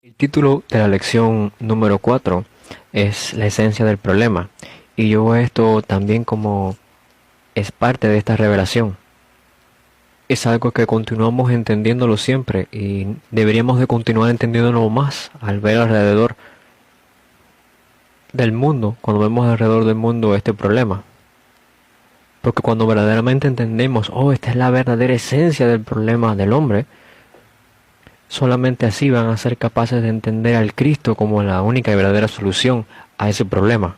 El título de la lección número 4 es la esencia del problema, y yo veo esto también como es parte de esta revelación. Es algo que continuamos entendiéndolo siempre y deberíamos de continuar entendiéndolo más al ver alrededor del mundo, cuando vemos alrededor del mundo este problema. Porque cuando verdaderamente entendemos, esta es la verdadera esencia del problema del hombre, solamente así van a ser capaces de entender al Cristo como la única y verdadera solución a ese problema.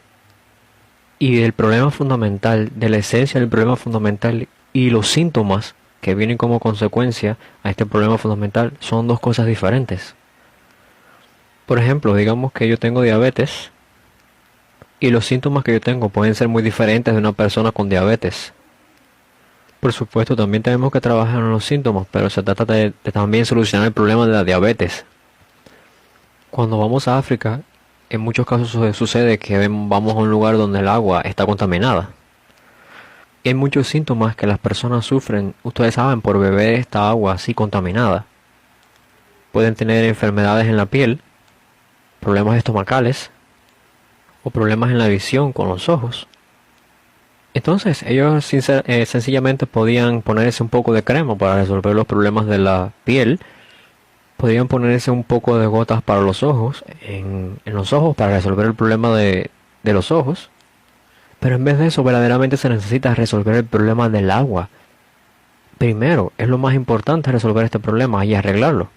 Y el problema fundamental, de la esencia del problema fundamental y los síntomas que vienen como consecuencia a este problema fundamental son dos cosas diferentes. Por ejemplo, digamos que yo tengo diabetes y los síntomas que yo tengo pueden ser muy diferentes de una persona con diabetes. Por supuesto, también tenemos que trabajar en los síntomas, pero se trata de también solucionar el problema de la diabetes. Cuando vamos a África, en muchos casos sucede que vamos a un lugar donde el agua está contaminada. Y hay muchos síntomas que las personas sufren, ustedes saben, por beber esta agua así contaminada. Pueden tener enfermedades en la piel, problemas estomacales o problemas en la visión con los ojos. Entonces ellos sencillamente podían ponerse un poco de crema para resolver los problemas de la piel. Podían ponerse un poco de gotas para los ojos, en los ojos, para resolver el problema de los ojos. Pero en vez de eso, verdaderamente se necesita resolver el problema del agua. Primero, es lo más importante resolver este problema y arreglarlo.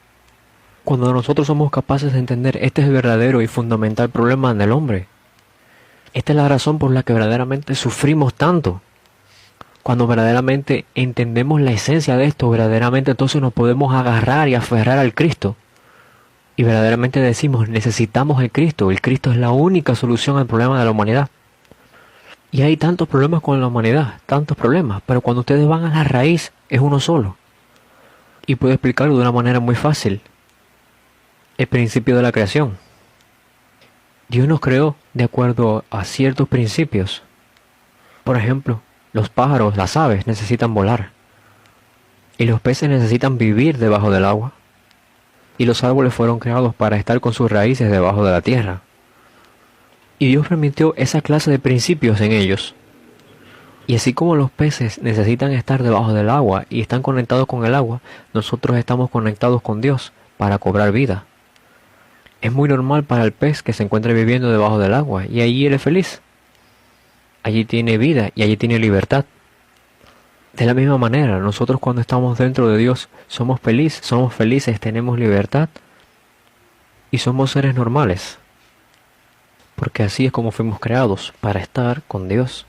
Cuando nosotros somos capaces de entender este es el verdadero y fundamental problema del hombre. Esta es la razón por la que verdaderamente sufrimos tanto. Cuando verdaderamente entendemos la esencia de esto, verdaderamente entonces nos podemos agarrar y aferrar al Cristo. Y verdaderamente decimos, necesitamos el Cristo. El Cristo es la única solución al problema de la humanidad. Y hay tantos problemas con la humanidad, tantos problemas, pero cuando ustedes van a la raíz, es uno solo. Y puedo explicarlo de una manera muy fácil. El principio de la creación. Dios nos creó de acuerdo a ciertos principios. Por ejemplo, los pájaros, las aves necesitan volar. Y los peces necesitan vivir debajo del agua. Y los árboles fueron creados para estar con sus raíces debajo de la tierra. Y Dios permitió esa clase de principios en ellos. Y así como los peces necesitan estar debajo del agua y están conectados con el agua, nosotros estamos conectados con Dios para cobrar vida. Es muy normal para el pez que se encuentre viviendo debajo del agua y allí él es feliz. Allí tiene vida y allí tiene libertad. De la misma manera, nosotros cuando estamos dentro de Dios somos felices, tenemos libertad y somos seres normales. Porque así es como fuimos creados, para estar con Dios.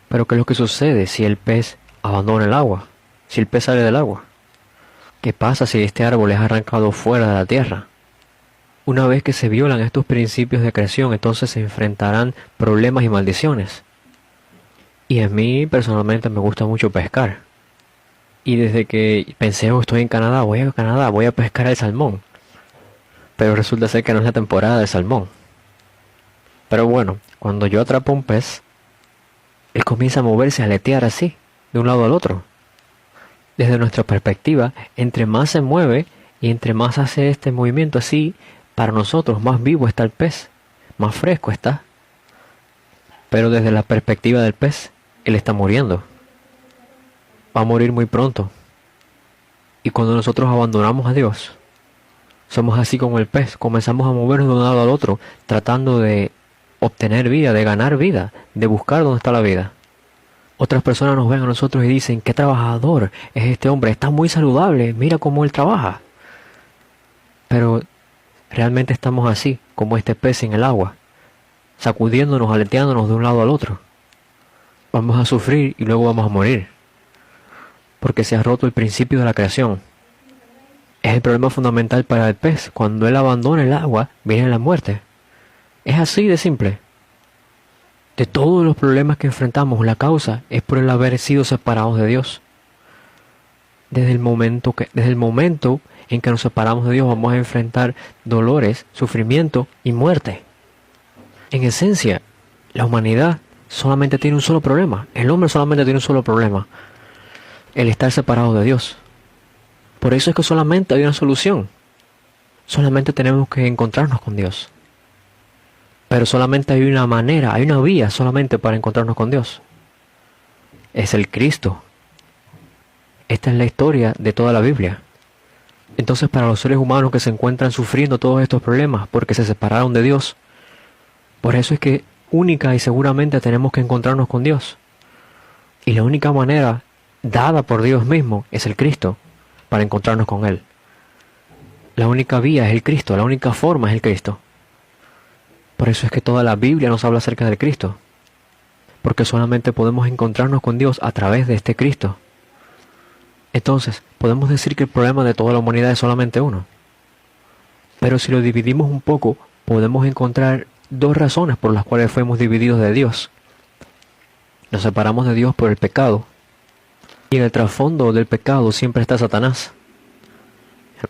Pero ¿qué es lo que sucede si el pez abandona el agua? Si el pez sale del agua. ¿Qué pasa si este árbol es arrancado fuera de la tierra? Una vez que se violan estos principios de creación, entonces se enfrentarán problemas y maldiciones. Y a mí personalmente me gusta mucho pescar. Y desde que pensé, estoy en Canadá, voy a pescar el salmón. Pero resulta ser que no es la temporada del salmón. Pero bueno, cuando yo atrapo un pez, él comienza a moverse, a aletear así, de un lado al otro. Desde nuestra perspectiva, entre más se mueve y entre más hace este movimiento así, para nosotros más vivo está el pez, más fresco está. Pero desde la perspectiva del pez, él está muriendo. Va a morir muy pronto. Y cuando nosotros abandonamos a Dios, somos así como el pez, comenzamos a movernos de un lado al otro, tratando de obtener vida, de ganar vida, de buscar dónde está la vida. Otras personas nos ven a nosotros y dicen, qué trabajador es este hombre, está muy saludable, mira cómo él trabaja. Pero realmente estamos así, como este pez en el agua, sacudiéndonos, aleteándonos de un lado al otro. Vamos a sufrir y luego vamos a morir, porque se ha roto el principio de la creación. Es el problema fundamental para el pez. Cuando él abandona el agua, viene la muerte. Es así de simple. De todos los problemas que enfrentamos, la causa es por el haber sido separados de Dios. Desde el momento en que nos separamos de Dios, vamos a enfrentar dolores, sufrimiento y muerte. En esencia, la humanidad solamente tiene un solo problema. El hombre solamente tiene un solo problema. El estar separado de Dios. Por eso es que solamente hay una solución. Solamente tenemos que encontrarnos con Dios. Pero solamente hay una manera, hay una vía solamente para encontrarnos con Dios. Es el Cristo. Esta es la historia de toda la Biblia. Entonces, para los seres humanos que se encuentran sufriendo todos estos problemas porque se separaron de Dios, por eso es que única y seguramente tenemos que encontrarnos con Dios. Y la única manera dada por Dios mismo es el Cristo para encontrarnos con Él. La única vía es el Cristo, la única forma es el Cristo. Por eso es que toda la Biblia nos habla acerca del Cristo. Porque solamente podemos encontrarnos con Dios a través de este Cristo. Entonces, podemos decir que el problema de toda la humanidad es solamente uno. Pero si lo dividimos un poco, podemos encontrar dos razones por las cuales fuimos divididos de Dios. Nos separamos de Dios por el pecado. Y en el trasfondo del pecado siempre está Satanás.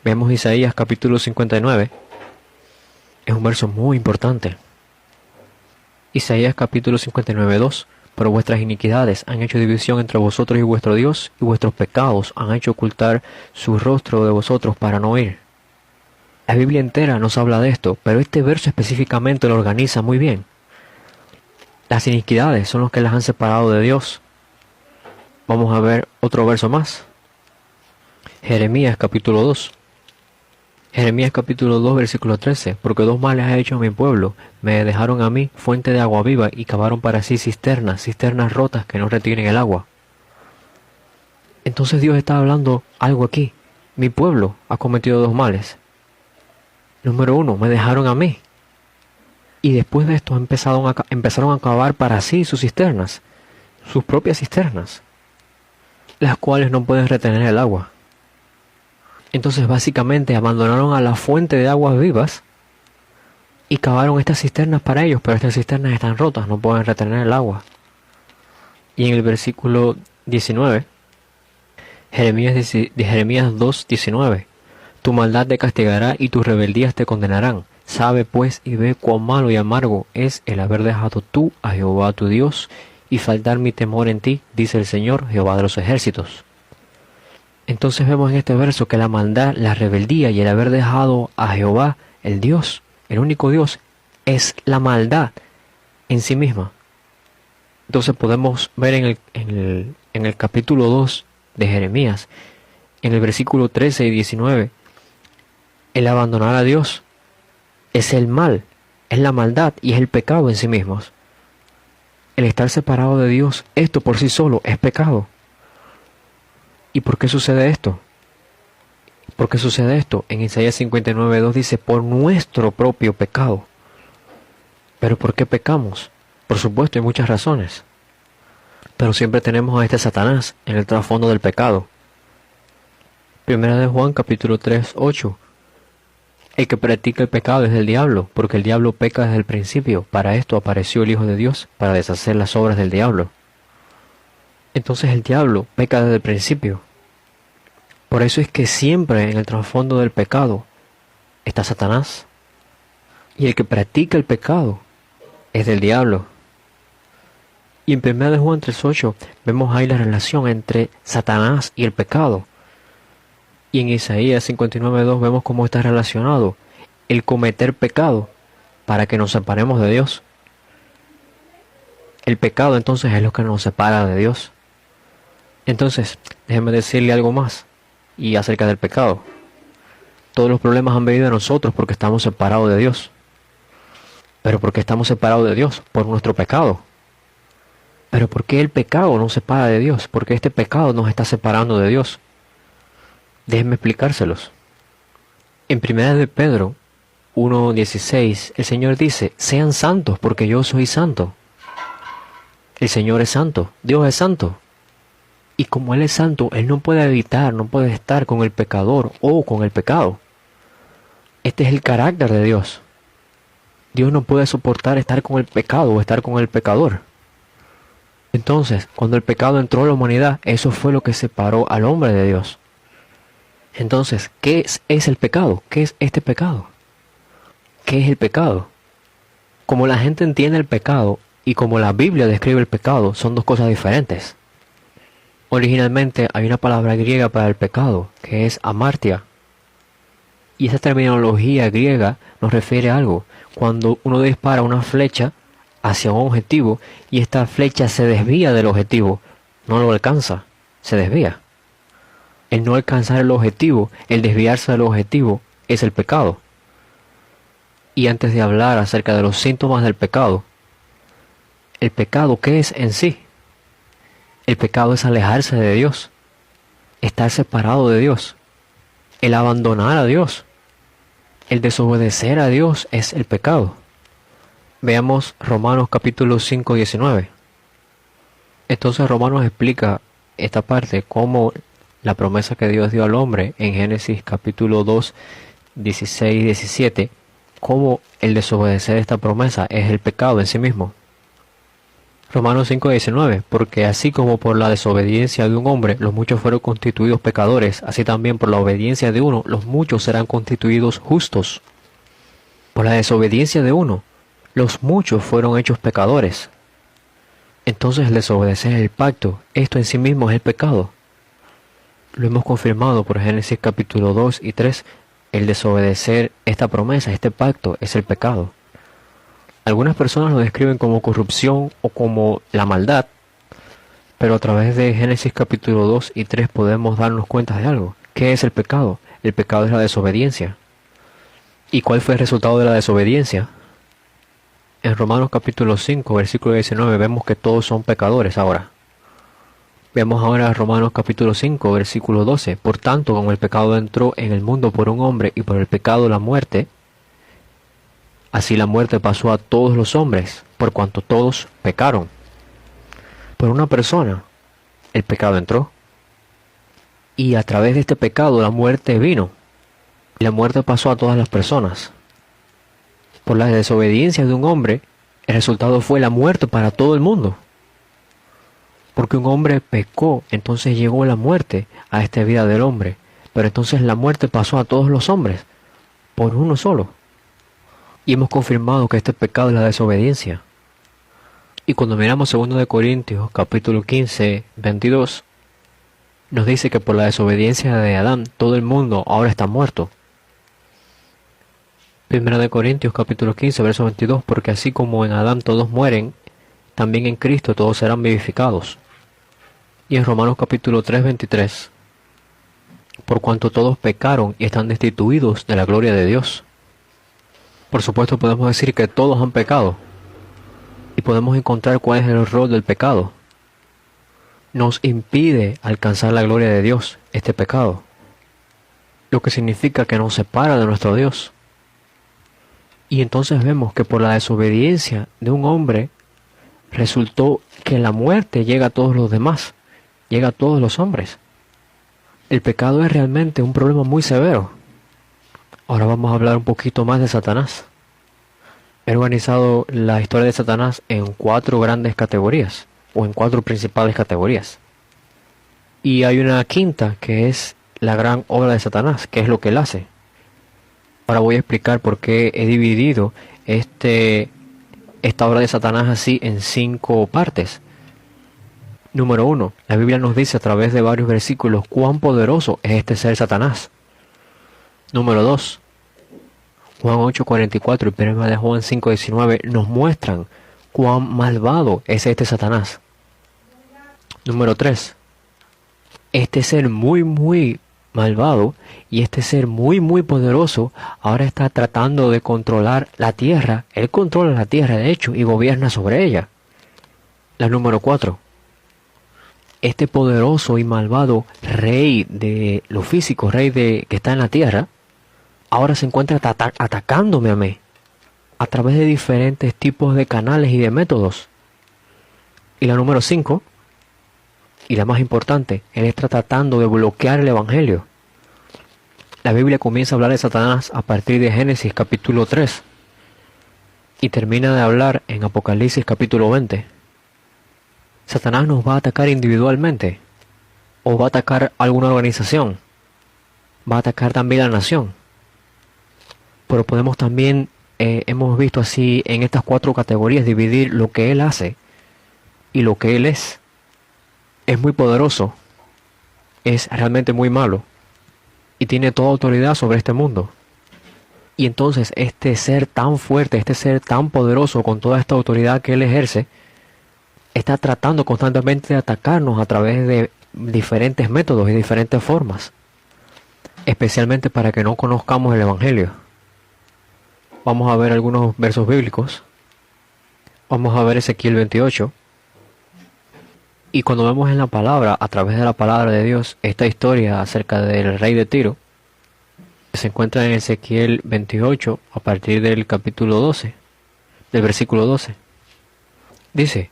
Vemos Isaías capítulo 59. Es un verso muy importante. Isaías capítulo 59, 2. Pero vuestras iniquidades han hecho división entre vosotros y vuestro Dios, y vuestros pecados han hecho ocultar su rostro de vosotros para no oír. La Biblia entera nos habla de esto, pero este verso específicamente lo organiza muy bien. Las iniquidades son los que las han separado de Dios. Vamos a ver otro verso más. Jeremías capítulo 2. Jeremías capítulo 2 versículo 13. Porque dos males ha hecho a mi pueblo. Me dejaron a mí fuente de agua viva y cavaron para sí cisternas rotas que no retienen el agua. Entonces Dios está hablando algo aquí. Mi pueblo ha cometido dos males. Número uno, me dejaron a mí. Y después de esto empezaron a cavar para sí sus cisternas. Sus propias cisternas. Las cuales no pueden retener el agua. Entonces básicamente abandonaron a la fuente de aguas vivas y cavaron estas cisternas para ellos, pero estas cisternas están rotas, no pueden retener el agua. Y en el versículo 19, Jeremías 2, 19, tu maldad te castigará y tus rebeldías te condenarán. Sabe pues y ve cuán malo y amargo es el haber dejado tú a Jehová tu Dios y faltar mi temor en ti, dice el Señor, Jehová de los ejércitos. Entonces vemos en este verso que la maldad, la rebeldía y el haber dejado a Jehová, el Dios, el único Dios, es la maldad en sí misma. Entonces podemos ver en el capítulo 2 de Jeremías, en el versículo 13 y 19, el abandonar a Dios es el mal, es la maldad y es el pecado en sí mismos. El estar separado de Dios, esto por sí solo es pecado. ¿Y por qué sucede esto? ¿Por qué sucede esto? En Isaías 59:2 dice, por nuestro propio pecado. ¿Pero por qué pecamos? Por supuesto, hay muchas razones. Pero siempre tenemos a este Satanás en el trasfondo del pecado. Primera de Juan capítulo 3, 8. El que practica el pecado es del diablo, porque el diablo peca desde el principio. Para esto apareció el Hijo de Dios, para deshacer las obras del diablo. Entonces el diablo peca desde el principio. Por eso es que siempre en el trasfondo del pecado está Satanás. Y el que practica el pecado es del diablo. Y en 1 de Juan 3:8 vemos ahí la relación entre Satanás y el pecado. Y en Isaías 59:2 vemos cómo está relacionado el cometer pecado para que nos separemos de Dios. El pecado entonces es lo que nos separa de Dios. Entonces, déjeme decirle algo más y acerca del pecado. Todos los problemas han venido a nosotros porque estamos separados de Dios. ¿Pero por qué estamos separados de Dios? Por nuestro pecado. ¿Pero por qué el pecado nos separa de Dios? Porque este pecado nos está separando de Dios. Déjenme explicárselos. En 1 de Pedro 1:16, el Señor dice, sean santos porque yo soy santo. El Señor es santo, Dios es santo. Y como Él es santo, Él no puede evitar, no puede estar con el pecador o con el pecado. Este es el carácter de Dios. Dios no puede soportar estar con el pecado o estar con el pecador. Entonces, cuando el pecado entró a la humanidad, eso fue lo que separó al hombre de Dios. Entonces, ¿qué es el pecado? ¿Qué es este pecado? ¿Qué es el pecado? Como la gente entiende el pecado y como la Biblia describe el pecado, son dos cosas diferentes. Originalmente hay una palabra griega para el pecado, que es amartia. Y esa terminología griega nos refiere a algo. Cuando uno dispara una flecha hacia un objetivo y esta flecha se desvía del objetivo, no lo alcanza, se desvía. El no alcanzar el objetivo, el desviarse del objetivo, es el pecado. Y antes de hablar acerca de los síntomas del pecado, ¿el pecado qué es en sí? El pecado es alejarse de Dios, estar separado de Dios, el abandonar a Dios, el desobedecer a Dios es el pecado. Veamos Romanos capítulo 5, 19. Entonces Romanos explica esta parte como la promesa que Dios dio al hombre en Génesis capítulo 2, 16 y 17, cómo el desobedecer esta promesa es el pecado en sí mismo. Romanos 5:19, porque así como por la desobediencia de un hombre los muchos fueron constituidos pecadores, así también por la obediencia de uno los muchos serán constituidos justos. Por la desobediencia de uno, los muchos fueron hechos pecadores. Entonces el desobedecer el pacto, esto en sí mismo es el pecado. Lo hemos confirmado por Génesis capítulo 2 y 3, el desobedecer esta promesa, este pacto, es el pecado. Algunas personas lo describen como corrupción o como la maldad, pero a través de Génesis capítulo 2 y 3 podemos darnos cuenta de algo. ¿Qué es el pecado? El pecado es la desobediencia. ¿Y cuál fue el resultado de la desobediencia? En Romanos capítulo 5, versículo 19 vemos que todos son pecadores ahora. Vemos ahora Romanos capítulo 5, versículo 12. Por tanto, como el pecado entró en el mundo por un hombre y por el pecado la muerte, así la muerte pasó a todos los hombres, por cuanto todos pecaron. Por una persona, el pecado entró. Y a través de este pecado la muerte vino. Y la muerte pasó a todas las personas. Por la desobediencia de un hombre, el resultado fue la muerte para todo el mundo. Porque un hombre pecó, entonces llegó la muerte a esta vida del hombre. Pero entonces la muerte pasó a todos los hombres, por uno solo. Y hemos confirmado que este pecado es la desobediencia. Y cuando miramos 2 de Corintios, capítulo 15, 22, nos dice que por la desobediencia de Adán, todo el mundo ahora está muerto. 1 de Corintios, capítulo 15, verso 22, porque así como en Adán todos mueren, también en Cristo todos serán vivificados. Y en Romanos capítulo 3, 23, por cuanto todos pecaron y están destituidos de la gloria de Dios. Por supuesto podemos decir que todos han pecado y podemos encontrar cuál es el error del pecado. Nos impide alcanzar la gloria de Dios, este pecado, lo que significa que nos separa de nuestro Dios. Y entonces vemos que por la desobediencia de un hombre resultó que la muerte llega a todos los demás, llega a todos los hombres. El pecado es realmente un problema muy severo. Ahora vamos a hablar un poquito más de Satanás. He organizado la historia de Satanás en 4 grandes categorías, o en 4 principales categorías. Y hay una quinta que es la gran obra de Satanás, que es lo que él hace. Ahora voy a explicar por qué he dividido esta obra de Satanás así en 5 partes. Número 1. La Biblia nos dice a través de varios versículos cuán poderoso es este ser Satanás. Número 2. Juan 8:44 y 1 de Juan 5:19 nos muestran cuán malvado es este Satanás. Número 3. Este ser muy malvado y este ser muy poderoso ahora está tratando de controlar la tierra. Él controla la tierra de hecho y gobierna sobre ella. La número 4. Este poderoso y malvado rey de lo físico, que está en la tierra, ahora se encuentra atacándome a mí a través de diferentes tipos de canales y de métodos. Y la número 5, y la más importante, él está tratando de bloquear el evangelio. La Biblia comienza a hablar de Satanás a partir de Génesis capítulo 3 y termina de hablar en Apocalipsis capítulo 20. Satanás nos va a atacar individualmente o va a atacar alguna organización, va a atacar también a la nación. Pero podemos también, hemos visto así en estas 4 categorías, dividir lo que él hace y lo que él es. Es muy poderoso, es realmente muy malo y tiene toda autoridad sobre este mundo. Y entonces este ser tan fuerte, este ser tan poderoso con toda esta autoridad que él ejerce, está tratando constantemente de atacarnos a través de diferentes métodos y diferentes formas, especialmente para que no conozcamos el Evangelio. Vamos a ver algunos versos bíblicos. Vamos a ver Ezequiel 28. Y cuando vemos en la palabra, a través de la palabra de Dios, esta historia acerca del rey de Tiro, se encuentra en Ezequiel 28 a partir del capítulo 12, del versículo 12. Dice,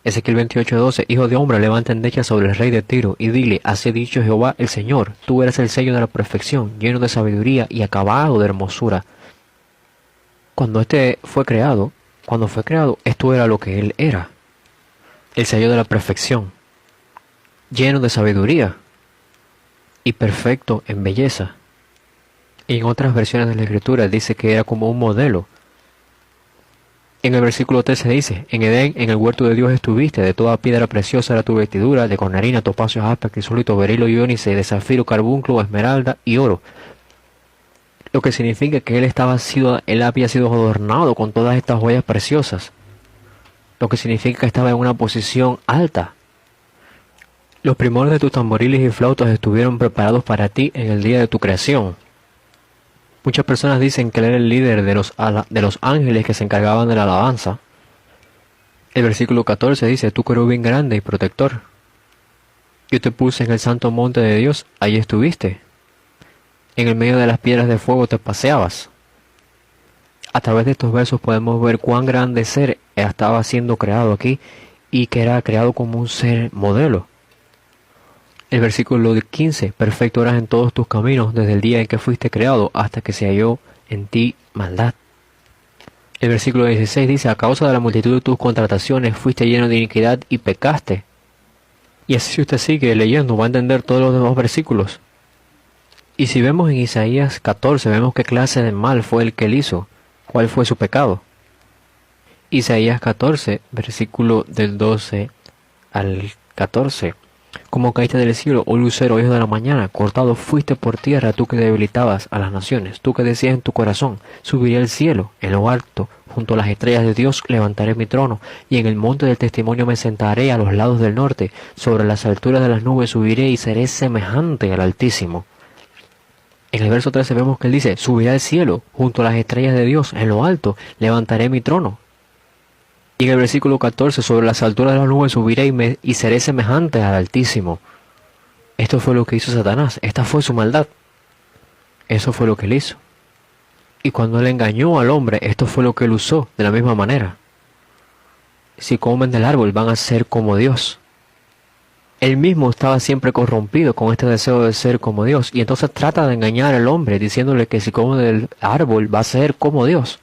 Ezequiel 28:12, Hijo de hombre, levanta endecha sobre el rey de Tiro y dile, así ha dicho Jehová el Señor, tú eres el sello de la perfección, lleno de sabiduría y acabado de hermosura. Cuando fue creado, esto era lo que él era, el sello de la perfección, lleno de sabiduría y perfecto en belleza. Y en otras versiones de la Escritura dice que era como un modelo. En el versículo 13 dice, en Edén, en el huerto de Dios estuviste, de toda piedra preciosa era tu vestidura, de cornalina, topacio, jaspe, crisólito, berilo, iónice, de zafiro, carbunclo, esmeralda y oro. Lo que significa que él había sido adornado con todas estas joyas preciosas. Lo que significa que estaba en una posición alta. Los primores de tus tamboriles y flautas estuvieron preparados para ti en el día de tu creación. Muchas personas dicen que él era el líder de los ángeles que se encargaban de la alabanza. El versículo 14 dice, tú querubín grande y protector. Yo te puse en el santo monte de Dios, allí estuviste. En el medio de las piedras de fuego te paseabas. A través de estos versos podemos ver cuán grande ser estaba siendo creado aquí y que era creado como un ser modelo. El versículo 15, perfecto eras en todos tus caminos desde el día en que fuiste creado hasta que se halló en ti maldad. El versículo 16 dice, a causa de la multitud de tus contrataciones fuiste lleno de iniquidad y pecaste. Y así si usted sigue leyendo va a entender todos los demás versículos. Y si vemos en Isaías 14, vemos qué clase de mal fue el que él hizo. ¿Cuál fue su pecado? Isaías 14, versículo del 12 al 14. Como caíste del cielo, oh lucero, hijo de la mañana, cortado fuiste por tierra, tú que debilitabas a las naciones, tú que decías en tu corazón, subiré al cielo, en lo alto, junto a las estrellas de Dios levantaré mi trono, y en el monte del testimonio me sentaré a los lados del norte, sobre las alturas de las nubes subiré y seré semejante al Altísimo. En el verso 13 vemos que él dice, subiré al cielo, junto a las estrellas de Dios, en lo alto, levantaré mi trono. Y en el versículo 14, sobre las alturas de las nubes subiré y seré semejante al Altísimo. Esto fue lo que hizo Satanás, esta fue su maldad. Eso fue lo que él hizo. Y cuando él engañó al hombre, esto fue lo que él usó, de la misma manera. Si comen del árbol van a ser como Dios. Él mismo estaba siempre corrompido con este deseo de ser como Dios. Y entonces trata de engañar al hombre diciéndole que si come del árbol va a ser como Dios.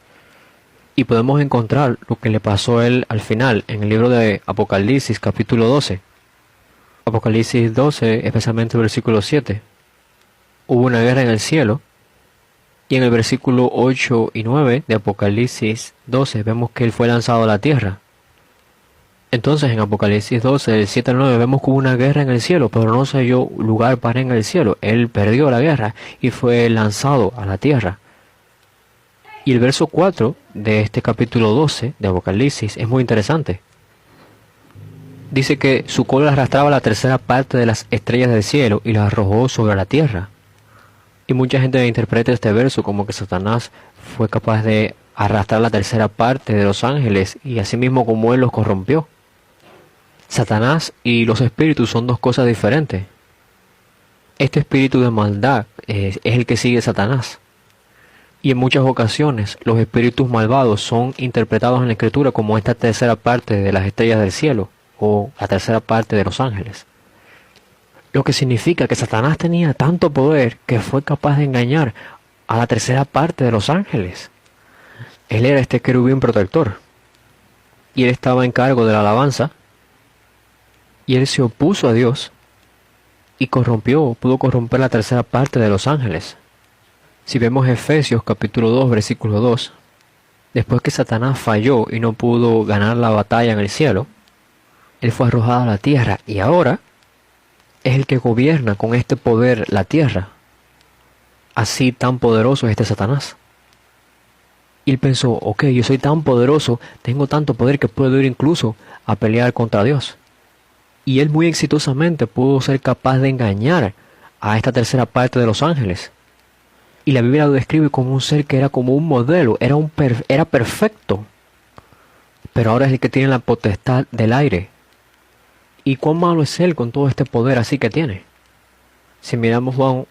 Y podemos encontrar lo que le pasó a él al final en el libro de Apocalipsis capítulo 12. Apocalipsis 12, especialmente el versículo 7. Hubo una guerra en el cielo. Y en el versículo 8 y 9 de Apocalipsis 12 vemos que él fue lanzado a la tierra. Entonces en Apocalipsis 12, del 7 al 9, vemos que hubo una guerra en el cielo, pero no se halló lugar para en el cielo. Él perdió la guerra y fue lanzado a la tierra. Y el verso 4 de este capítulo 12 de Apocalipsis es muy interesante. Dice que su cola arrastraba la tercera parte de las estrellas del cielo y las arrojó sobre la tierra. Y mucha gente interpreta este verso como que Satanás fue capaz de arrastrar la tercera parte de los ángeles y asimismo como él los corrompió. Satanás y los espíritus son dos cosas diferentes. Este espíritu de maldad es el que sigue Satanás. Y en muchas ocasiones los espíritus malvados son interpretados en la Escritura como esta tercera parte de las estrellas del cielo o la tercera parte de los ángeles. Lo que significa que Satanás tenía tanto poder que fue capaz de engañar a la tercera parte de los ángeles. Él era este querubín protector. Y él estaba en cargo de la alabanza. Y él se opuso a Dios. Y pudo corromper la tercera parte de los ángeles. Si vemos Efesios capítulo 2, versículo 2. Después que Satanás falló y no pudo ganar la batalla en el cielo, él fue arrojado a la tierra. Y ahora es el que gobierna con este poder la tierra. Así tan poderoso es este Satanás. Y él pensó, ok, yo soy tan poderoso, tengo tanto poder que puedo ir incluso a pelear contra Dios. Y él muy exitosamente pudo ser capaz de engañar a esta tercera parte de los ángeles. Y la Biblia lo describe como un ser que era como un modelo, era perfecto. Pero ahora es el que tiene la potestad del aire. ¿Y cuán malo es él con todo este poder así que tiene? Si miramos Juan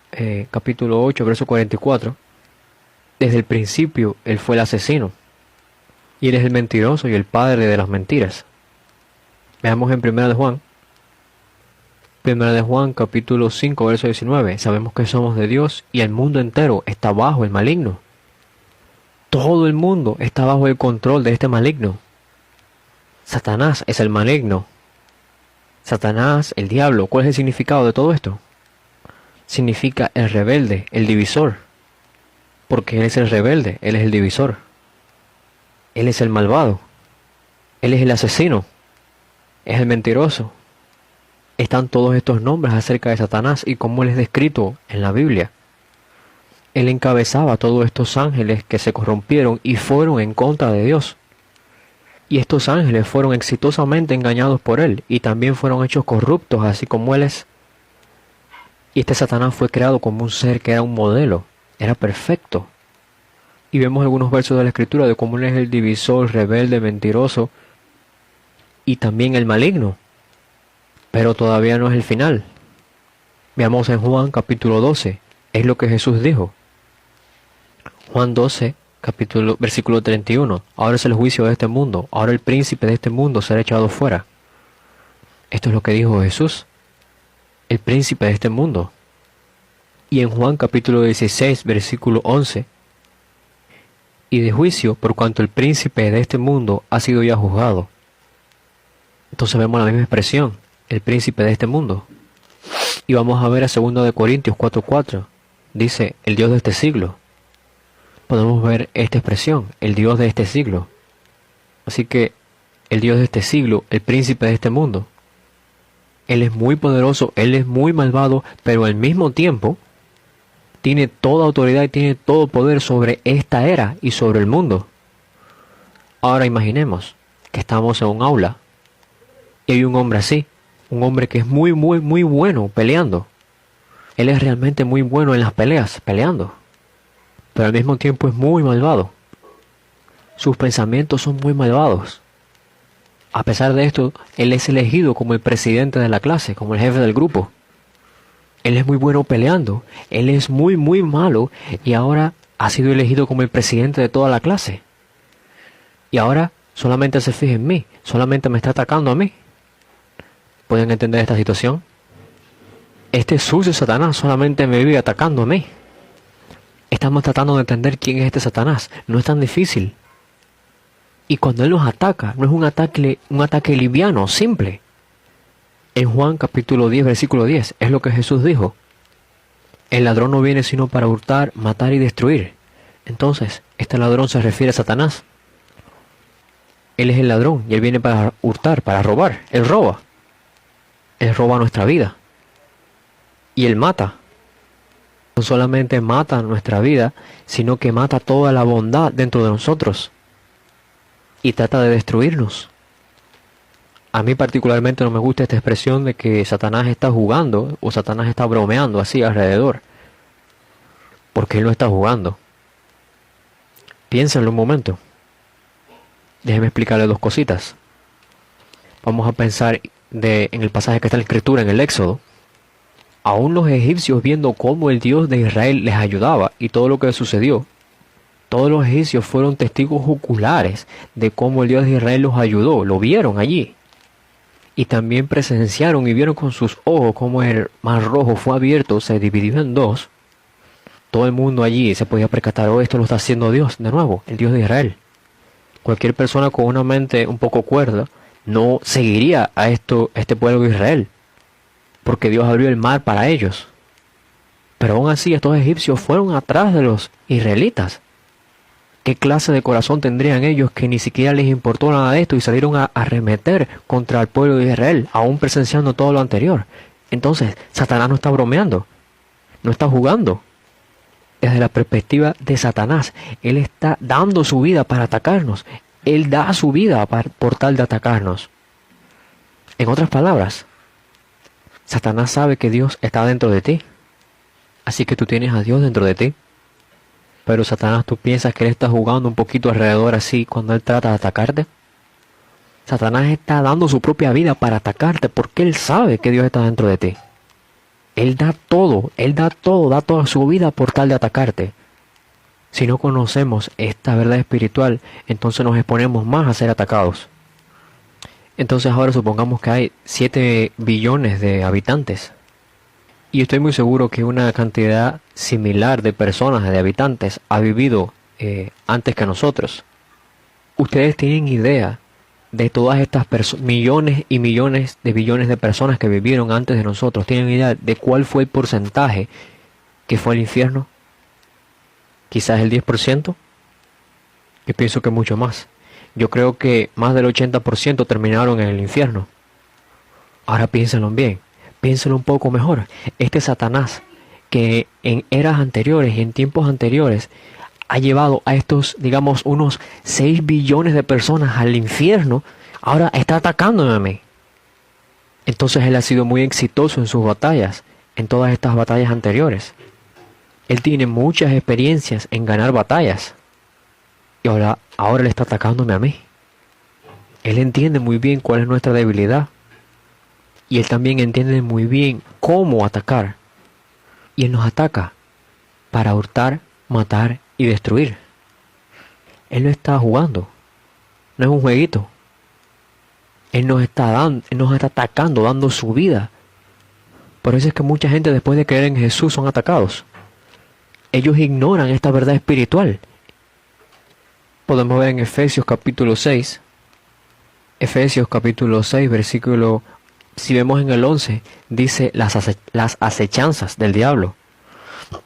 capítulo 8, verso 44, desde el principio él fue el asesino. Y él es el mentiroso y el padre de las mentiras. Veamos en 1 de Juan. 1 de Juan capítulo 5, verso 19. Sabemos que somos de Dios y el mundo entero está bajo el maligno. Todo el mundo está bajo el control de este maligno. Satanás es el maligno. Satanás, el diablo. ¿Cuál es el significado de todo esto? Significa el rebelde, el divisor. Porque él es el rebelde, él es el divisor. Él es el malvado. Él es el asesino. Es el mentiroso. Están todos estos nombres acerca de Satanás y cómo él es descrito en la Biblia. Él encabezaba a todos estos ángeles que se corrompieron y fueron en contra de Dios. Y estos ángeles fueron exitosamente engañados por él y también fueron hechos corruptos así como él es. Y este Satanás fue creado como un ser que era un modelo, era perfecto. Y vemos algunos versos de la Escritura de cómo él es el divisor, rebelde, mentiroso y también el maligno. Pero todavía no es el final. Veamos en Juan capítulo 12, es lo que Jesús dijo. Juan 12, versículo 31. Ahora es el juicio de este mundo, ahora el príncipe de este mundo será echado fuera. Esto es lo que dijo Jesús, el príncipe de este mundo. Y en Juan capítulo 16, versículo 11. Y de juicio por cuanto el príncipe de este mundo ha sido ya juzgado. Entonces vemos la misma expresión, el príncipe de este mundo. Y vamos a ver a 2 de Corintios 4:4. Dice, el Dios de este siglo. Podemos ver esta expresión, el Dios de este siglo. Así que el Dios de este siglo, el príncipe de este mundo. Él es muy poderoso, él es muy malvado, pero al mismo tiempo tiene toda autoridad y tiene todo poder sobre esta era y sobre el mundo. Ahora imaginemos que estamos en un aula y hay un hombre así, un hombre que es muy bueno peleando. Él es realmente muy bueno en las peleas, peleando, pero al mismo tiempo es muy malvado. Sus pensamientos son muy malvados. A pesar de esto, él es elegido como el presidente de la clase, como el jefe del grupo. Él es muy bueno peleando, él es muy malo y ahora ha sido elegido como el presidente de toda la clase. Y ahora solamente se fija en mí, solamente me está atacando a mí. ¿Pueden entender esta situación? Este sucio Satanás solamente me vive atacando a mí. Estamos tratando de entender quién es este Satanás, no es tan difícil. Y cuando él nos ataca, no es un ataque liviano, simple. En Juan capítulo 10, versículo 10, es lo que Jesús dijo. El ladrón no viene sino para hurtar, matar y destruir. Entonces, este ladrón se refiere a Satanás. Él es el ladrón y él viene para hurtar, para robar. Él roba. Él roba nuestra vida. Y él mata. No solamente mata nuestra vida, sino que mata toda la bondad dentro de nosotros. Y trata de destruirnos. A mí particularmente no me gusta esta expresión de que Satanás está jugando o Satanás está bromeando así alrededor. Porque él no está jugando. Piénsenlo un momento. Déjenme explicarle dos cositas. Vamos a pensar en el pasaje que está en la Escritura, en el Éxodo. Aún los egipcios, viendo cómo el Dios de Israel les ayudaba y todo lo que sucedió, todos los egipcios fueron testigos oculares de cómo el Dios de Israel los ayudó. Lo vieron allí. Y también presenciaron y vieron con sus ojos cómo el mar rojo fue abierto, se dividió en dos. Todo el mundo allí se podía percatar, oh, esto lo está haciendo Dios, de nuevo, el Dios de Israel. Cualquier persona con una mente un poco cuerda no seguiría a este pueblo de Israel, porque Dios abrió el mar para ellos. Pero aún así estos egipcios fueron atrás de los israelitas. ¿Qué clase de corazón tendrían ellos que ni siquiera les importó nada de esto y salieron a arremeter contra el pueblo de Israel, aún presenciando todo lo anterior? Entonces, Satanás no está bromeando, no está jugando. desde la perspectiva de Satanás. Él está dando su vida para atacarnos. Él da su vida por tal de atacarnos. En otras palabras, Satanás sabe que Dios está dentro de ti. Así que tú tienes a Dios dentro de ti. Pero Satanás, ¿tú piensas que él está jugando un poquito alrededor así cuando él trata de atacarte? Satanás está dando su propia vida para atacarte porque él sabe que Dios está dentro de ti. Él da todo, da toda su vida por tal de atacarte. Si no conocemos esta verdad espiritual, entonces nos exponemos más a ser atacados. Entonces ahora supongamos que hay 7 billones de habitantes. Y estoy muy seguro que una cantidad similar de personas, de habitantes, ha vivido antes que nosotros. Ustedes tienen idea de todas estas millones y millones de billones de personas que vivieron antes de nosotros. ¿Tienen idea de cuál fue el porcentaje que fue al infierno? Quizás el 10%. Yo pienso que mucho más. Yo creo que más del 80% terminaron en el infierno. Ahora piénsenlo bien. Piénsenlo un poco mejor. Este Satanás, que en eras anteriores y en tiempos anteriores ha llevado a estos, digamos, unos 6 billones de personas al infierno, ahora está atacándome a mí. Entonces él ha sido muy exitoso en sus batallas, en todas estas batallas anteriores. Él tiene muchas experiencias en ganar batallas. Y ahora él está atacándome a mí. Él entiende muy bien cuál es nuestra debilidad. Y él también entiende muy bien cómo atacar. Y él nos ataca para hurtar, matar y destruir. Él no está jugando. No es un jueguito. Él nos está atacando, dando su vida. Por eso es que mucha gente después de creer en Jesús son atacados. Ellos ignoran esta verdad espiritual. Podemos ver en Efesios capítulo 6. Efesios capítulo 6, versículo, si vemos en el 11, dice las acechanzas del diablo.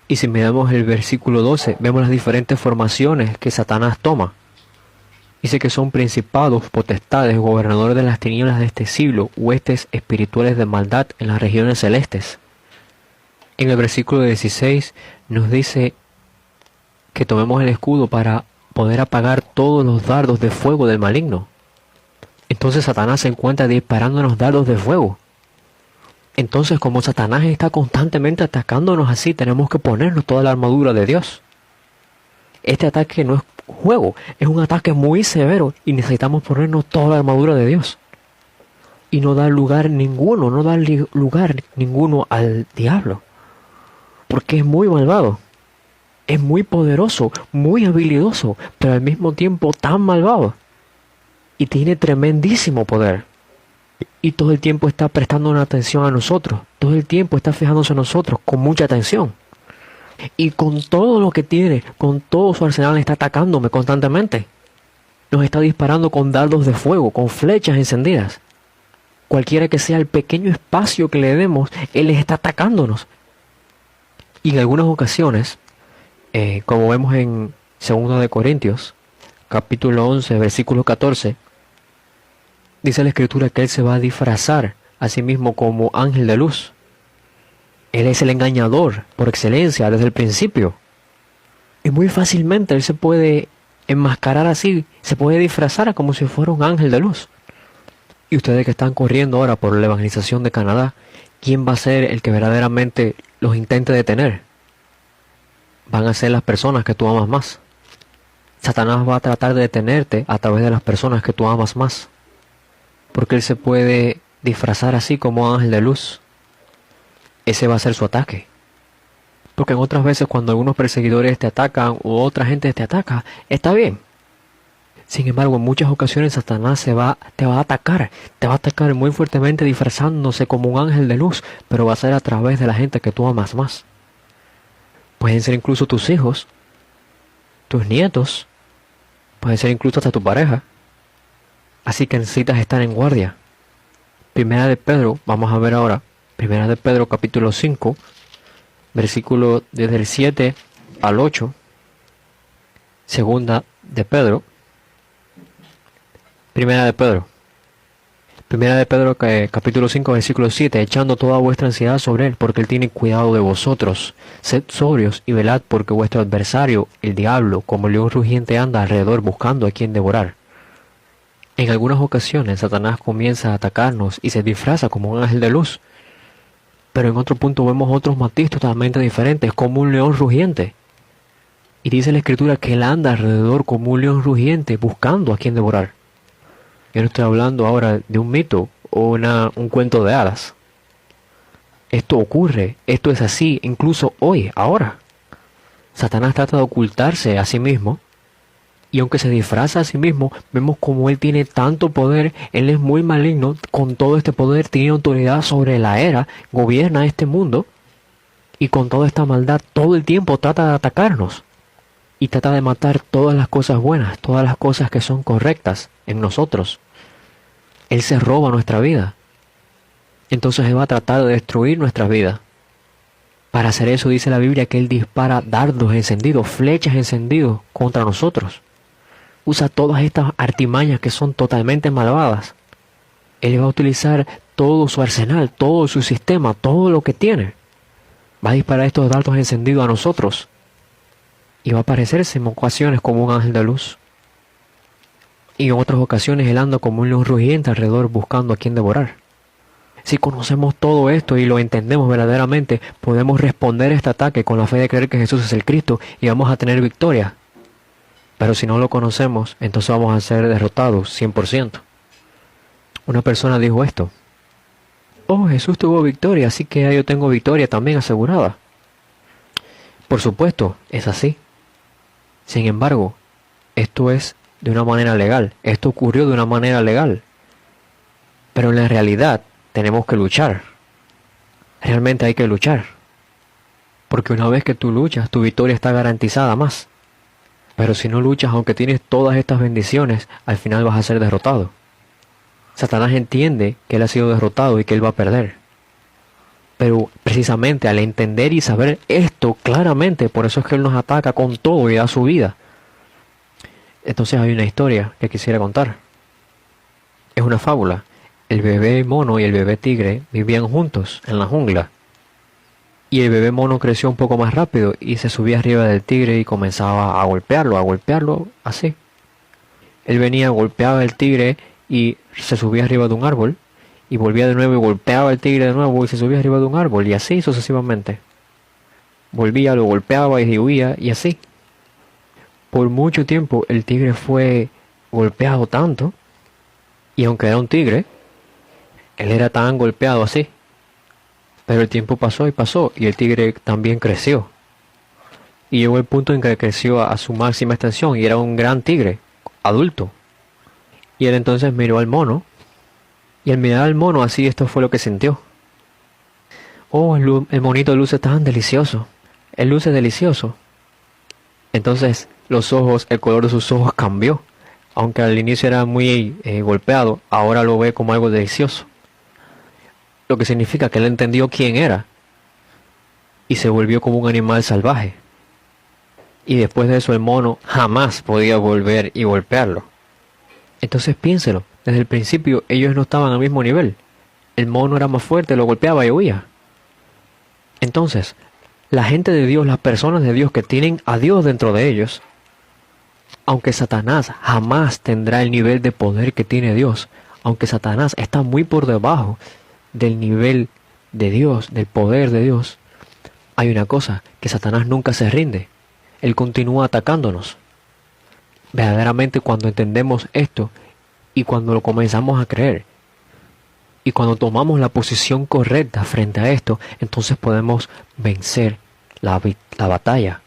Y si miramos el versículo 12, vemos las diferentes formaciones que Satanás toma. Dice que son principados, potestades, gobernadores de las tinieblas de este siglo, huestes espirituales de maldad en las regiones celestes. En el versículo 16 nos dice que tomemos el escudo para poder apagar todos los dardos de fuego del maligno. Entonces Satanás se encuentra disparándonos dardos de fuego. Entonces, como Satanás está constantemente atacándonos así, tenemos que ponernos toda la armadura de Dios. Este ataque no es juego, es un ataque muy severo y necesitamos ponernos toda la armadura de Dios. Y no dar lugar ninguno al diablo. Porque es muy malvado. Es muy poderoso, muy habilidoso, pero al mismo tiempo tan malvado. Y tiene tremendísimo poder. Y todo el tiempo está prestando una atención a nosotros. Todo el tiempo está fijándose en nosotros con mucha atención. Y con todo lo que tiene, con todo su arsenal, está atacándome constantemente. Nos está disparando con dardos de fuego, con flechas encendidas. Cualquiera que sea el pequeño espacio que le demos, Él está atacándonos. Y en algunas ocasiones, como vemos en 2 de Corintios, capítulo 11, versículo 14, dice la Escritura que Él se va a disfrazar a sí mismo como ángel de luz. Él es el engañador por excelencia desde el principio. Y muy fácilmente Él se puede enmascarar así, se puede disfrazar como si fuera un ángel de luz. Y ustedes que están corriendo ahora por la evangelización de Canadá, ¿quién va a ser el que verdaderamente los intente detener? Van a ser las personas que tú amas más. Satanás va a tratar de detenerte a través de las personas que tú amas más. Porque él se puede disfrazar así como ángel de luz. Ese va a ser su ataque. Porque en otras veces cuando algunos perseguidores te atacan o otra gente te ataca, está bien. Sin embargo, en muchas ocasiones Satanás te va a atacar muy fuertemente disfrazándose como un ángel de luz, pero va a ser a través de la gente que tú amas más. Pueden ser incluso tus hijos, tus nietos, puede ser incluso hasta tu pareja. Así que necesitas estar en guardia. Primera de Pedro, vamos a ver ahora, Primera de Pedro capítulo 5, versículo desde el 7 al 8. Segunda de Pedro. Primera de Pedro Primera de Pedro capítulo 5 versículo 7, echando toda vuestra ansiedad sobre él, porque él tiene cuidado de vosotros. Sed sobrios y velad, porque vuestro adversario, el diablo, como león rugiente anda alrededor buscando a quien devorar. En algunas ocasiones Satanás comienza a atacarnos y se disfraza como un ángel de luz. Pero en otro punto vemos otros matices totalmente diferentes, como un león rugiente. Y dice la Escritura que él anda alrededor como un león rugiente buscando a quien devorar. Yo no estoy hablando ahora de un mito o un cuento de hadas. Esto ocurre, esto es así, incluso hoy, ahora. Satanás trata de ocultarse a sí mismo, y aunque se disfraza a sí mismo, vemos como él tiene tanto poder, él es muy maligno, con todo este poder tiene autoridad sobre la era, gobierna este mundo, y con toda esta maldad todo el tiempo trata de atacarnos, y trata de matar todas las cosas buenas, todas las cosas que son correctas en nosotros. Él se roba nuestra vida. Entonces él va a tratar de destruir nuestra vida. Para hacer eso dice la Biblia que él dispara dardos encendidos, flechas encendidos contra nosotros. Usa todas estas artimañas que son totalmente malvadas. Él va a utilizar todo su arsenal, todo su sistema, todo lo que tiene. Va a disparar estos dardos encendidos a nosotros. Y va a aparecerse en ocasiones como un ángel de luz. Y en otras ocasiones él anda como un león rugiente alrededor buscando a quien devorar. Si conocemos todo esto y lo entendemos verdaderamente, podemos responder a este ataque con la fe de creer que Jesús es el Cristo y vamos a tener victoria. Pero si no lo conocemos, entonces vamos a ser derrotados 100%. Una persona dijo esto: oh, Jesús tuvo victoria, así que ya yo tengo victoria también asegurada. Por supuesto, es así. Sin embargo, esto es de una manera legal. Esto ocurrió de una manera legal. Pero en la realidad tenemos que luchar. Realmente hay que luchar. Porque una vez que tú luchas, tu victoria está garantizada más. Pero si no luchas, aunque tienes todas estas bendiciones, al final vas a ser derrotado. Satanás entiende que él ha sido derrotado y que él va a perder. Pero precisamente al entender y saber esto claramente, por eso es que él nos ataca con todo y da su vida. Entonces hay una historia que quisiera contar. Es una fábula. El bebé mono y el bebé tigre vivían juntos en la jungla. Y el bebé mono creció un poco más rápido y se subía arriba del tigre y comenzaba a golpearlo así. Él venía, golpeaba al tigre y se subía arriba de un árbol. Y volvía de nuevo y golpeaba al tigre de nuevo y se subía arriba de un árbol. Y así sucesivamente. Volvía, lo golpeaba y huía y así. Por mucho tiempo el tigre fue golpeado tanto, y aunque era un tigre, él era tan golpeado así. Pero el tiempo pasó y el tigre también creció. Y llegó el punto en que creció a su máxima extensión y era un gran tigre, adulto. Y él entonces miró al mono, y al mirar al mono así, esto fue lo que sintió. Oh, el monito luce tan delicioso, él luce delicioso. Entonces los ojos, el color de sus ojos cambió. Aunque al inicio era muy golpeado, ahora lo ve como algo delicioso. Lo que significa que él entendió quién era y se volvió como un animal salvaje. Y después de eso el mono jamás podía volver y golpearlo. Entonces piénselo, desde el principio ellos no estaban al mismo nivel. El mono era más fuerte, lo golpeaba y huía. Entonces, la gente de Dios, las personas de Dios que tienen a Dios dentro de ellos, aunque Satanás jamás tendrá el nivel de poder que tiene Dios, aunque Satanás está muy por debajo del nivel de Dios, del poder de Dios, hay una cosa, que Satanás nunca se rinde. Él continúa atacándonos. Verdaderamente cuando entendemos esto y cuando lo comenzamos a creer y cuando tomamos la posición correcta frente a esto, entonces podemos vencer la batalla.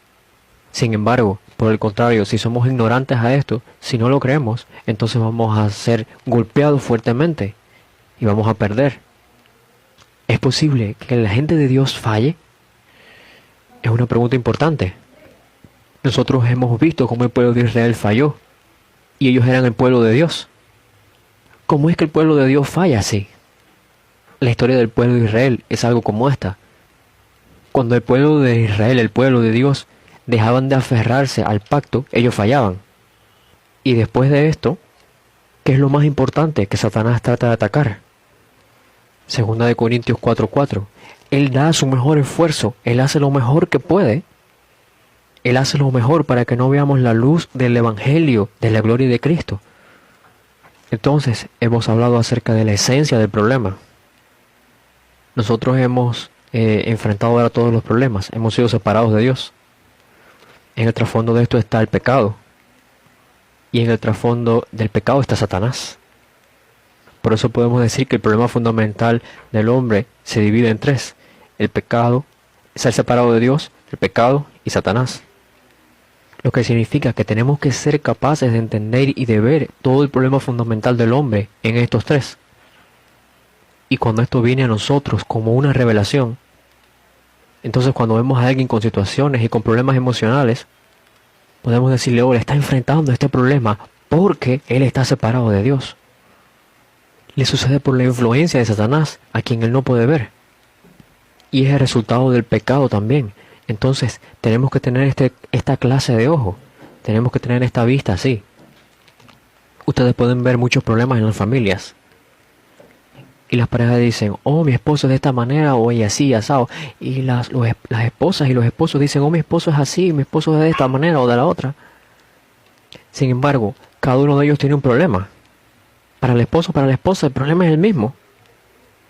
Sin embargo, por el contrario, si somos ignorantes a esto, si no lo creemos, entonces vamos a ser golpeados fuertemente y vamos a perder. ¿Es posible que la gente de Dios falle? Es una pregunta importante. Nosotros hemos visto cómo el pueblo de Israel falló y ellos eran el pueblo de Dios. ¿Cómo es que el pueblo de Dios falla así? La historia del pueblo de Israel es algo como esta. Cuando el pueblo de Israel, el pueblo de Dios, dejaban de aferrarse al pacto, ellos fallaban. Y después de esto, ¿qué es lo más importante que Satanás trata de atacar? Segunda de Corintios 4:4. Él da su mejor esfuerzo, Él hace lo mejor que puede. Él hace lo mejor para que no veamos la luz del Evangelio, de la gloria de Cristo. Entonces, hemos hablado acerca de la esencia del problema. Nosotros hemos enfrentado ahora todos los problemas, hemos sido separados de Dios. En el trasfondo de esto está el pecado. Y en el trasfondo del pecado está Satanás. Por eso podemos decir que el problema fundamental del hombre se divide en tres: el pecado, ser separado de Dios, el pecado y Satanás. Lo que significa que tenemos que ser capaces de entender y de ver todo el problema fundamental del hombre en estos tres. Y cuando esto viene a nosotros como una revelación, entonces cuando vemos a alguien con situaciones y con problemas emocionales, podemos decirle: oh, él está enfrentando este problema porque él está separado de Dios. Le sucede por la influencia de Satanás, a quien él no puede ver. Y es el resultado del pecado también. Entonces tenemos que tener esta clase de ojo. Tenemos que tener esta vista así. Ustedes pueden ver muchos problemas en las familias. Y las parejas dicen: oh, mi esposo es de esta manera, o ella así, asado. Y las esposas y los esposos dicen: oh, mi esposo es así, mi esposo es de esta manera o de la otra. Sin embargo, cada uno de ellos tiene un problema. Para el esposo, para la esposa, el problema es el mismo.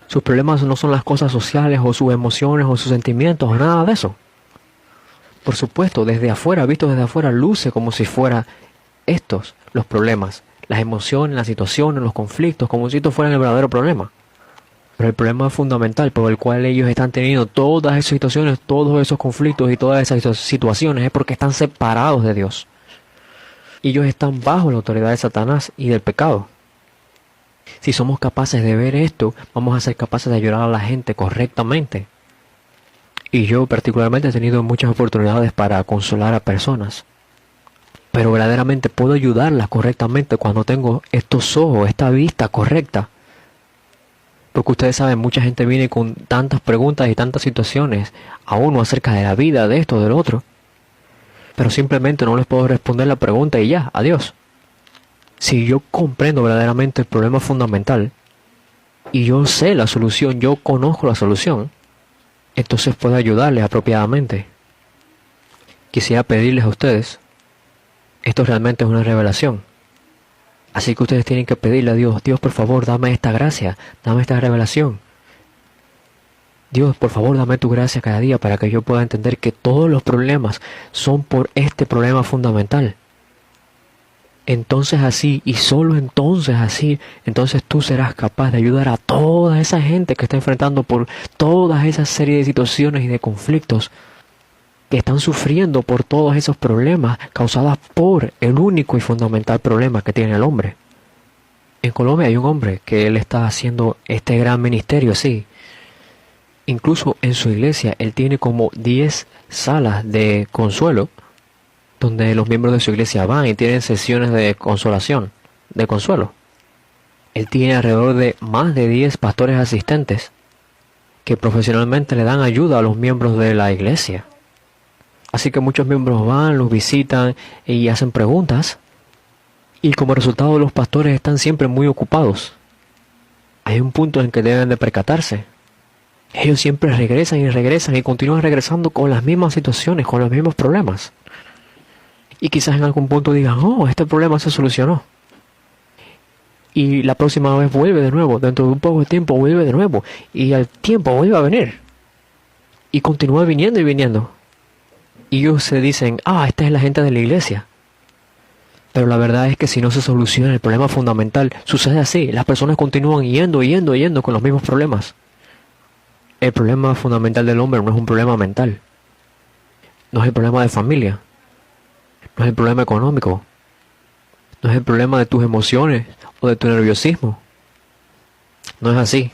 Sus problemas no son las cosas sociales o sus emociones o sus sentimientos o nada de eso. Por supuesto, desde afuera, visto desde afuera, luce como si fuera estos los problemas, las emociones, las situaciones, los conflictos, como si estos fueran el verdadero problema. Pero el problema fundamental por el cual ellos están teniendo todas esas situaciones, todos esos conflictos y todas esas situaciones es porque están separados de Dios. Ellos están bajo la autoridad de Satanás y del pecado. Si somos capaces de ver esto, vamos a ser capaces de ayudar a la gente correctamente. Y yo particularmente he tenido muchas oportunidades para consolar a personas. Pero verdaderamente puedo ayudarlas correctamente cuando tengo estos ojos, esta vista correcta. Porque ustedes saben, mucha gente viene con tantas preguntas y tantas situaciones a uno acerca de la vida, de esto, del otro. Pero simplemente no les puedo responder la pregunta y ya, adiós. Si yo comprendo verdaderamente el problema fundamental y yo sé la solución, yo conozco la solución, entonces puedo ayudarles apropiadamente. Quisiera pedirles a ustedes, esto realmente es una revelación, así que ustedes tienen que pedirle a Dios: Dios, por favor, dame esta gracia, dame esta revelación. Dios, por favor, dame tu gracia cada día para que yo pueda entender que todos los problemas son por este problema fundamental. Entonces así, y solo entonces así, entonces tú serás capaz de ayudar a toda esa gente que está enfrentando por toda esa serie de situaciones y de conflictos, que están sufriendo por todos esos problemas causados por el único y fundamental problema que tiene el hombre. En Colombia hay un hombre que él está haciendo este gran ministerio, sí. Incluso en su iglesia él tiene como 10 salas de consuelo, donde los miembros de su iglesia van y tienen sesiones de consolación, de consuelo. Él tiene alrededor de más de 10 pastores asistentes que profesionalmente le dan ayuda a los miembros de la iglesia. Así que muchos miembros van, los visitan y hacen preguntas. Y como resultado, los pastores están siempre muy ocupados. Hay un punto en que deben de percatarse. Ellos siempre regresan y continúan regresando con las mismas situaciones, con los mismos problemas. Y quizás en algún punto digan: oh, este problema se solucionó. Y la próxima vez vuelve de nuevo, dentro de un poco de tiempo vuelve de nuevo. Y al tiempo vuelve a venir. Y continúa viniendo y viniendo. Y ellos se dicen: esta es la gente de la iglesia. Pero la verdad es que si no se soluciona el problema fundamental, sucede así. Las personas continúan yendo con los mismos problemas. El problema fundamental del hombre no es un problema mental. No es el problema de familia. No es el problema económico. No es el problema de tus emociones o de tu nerviosismo. No es así.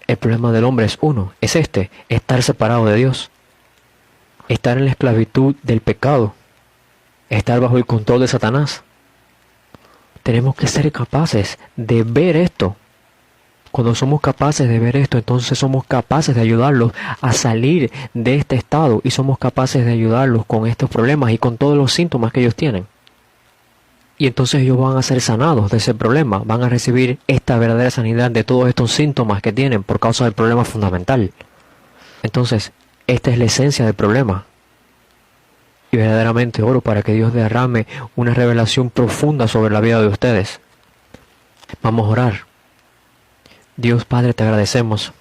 El problema del hombre es uno. Es estar separado de Dios. Estar en la esclavitud del pecado. Estar bajo el control de Satanás. Tenemos que ser capaces de ver esto. Cuando somos capaces de ver esto, entonces somos capaces de ayudarlos a salir de este estado y somos capaces de ayudarlos con estos problemas y con todos los síntomas que ellos tienen. Y entonces ellos van a ser sanados de ese problema, van a recibir esta verdadera sanidad de todos estos síntomas que tienen por causa del problema fundamental. Entonces, esta es la esencia del problema. Y verdaderamente oro para que Dios derrame una revelación profunda sobre la vida de ustedes. Vamos a orar. Dios Padre, te agradecemos.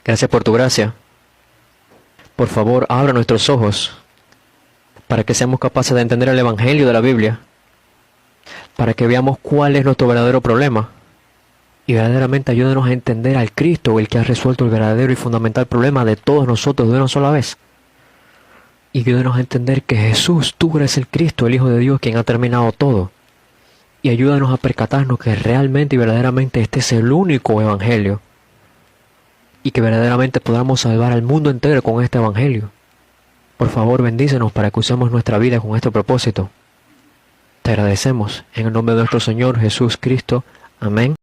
Gracias por tu gracia. Por favor, abra nuestros ojos para que seamos capaces de entender el Evangelio de la Biblia, para que veamos cuál es nuestro verdadero problema y verdaderamente ayúdanos a entender al Cristo, el que ha resuelto el verdadero y fundamental problema de todos nosotros de una sola vez. Y ayúdanos a entender que Jesús, tú eres el Cristo, el Hijo de Dios, quien ha terminado todo. Y ayúdanos a percatarnos que realmente y verdaderamente este es el único Evangelio. Y que verdaderamente podamos salvar al mundo entero con este Evangelio. Por favor, bendícenos para que usemos nuestra vida con este propósito. Te agradecemos en el nombre de nuestro Señor Jesús Cristo. Amén.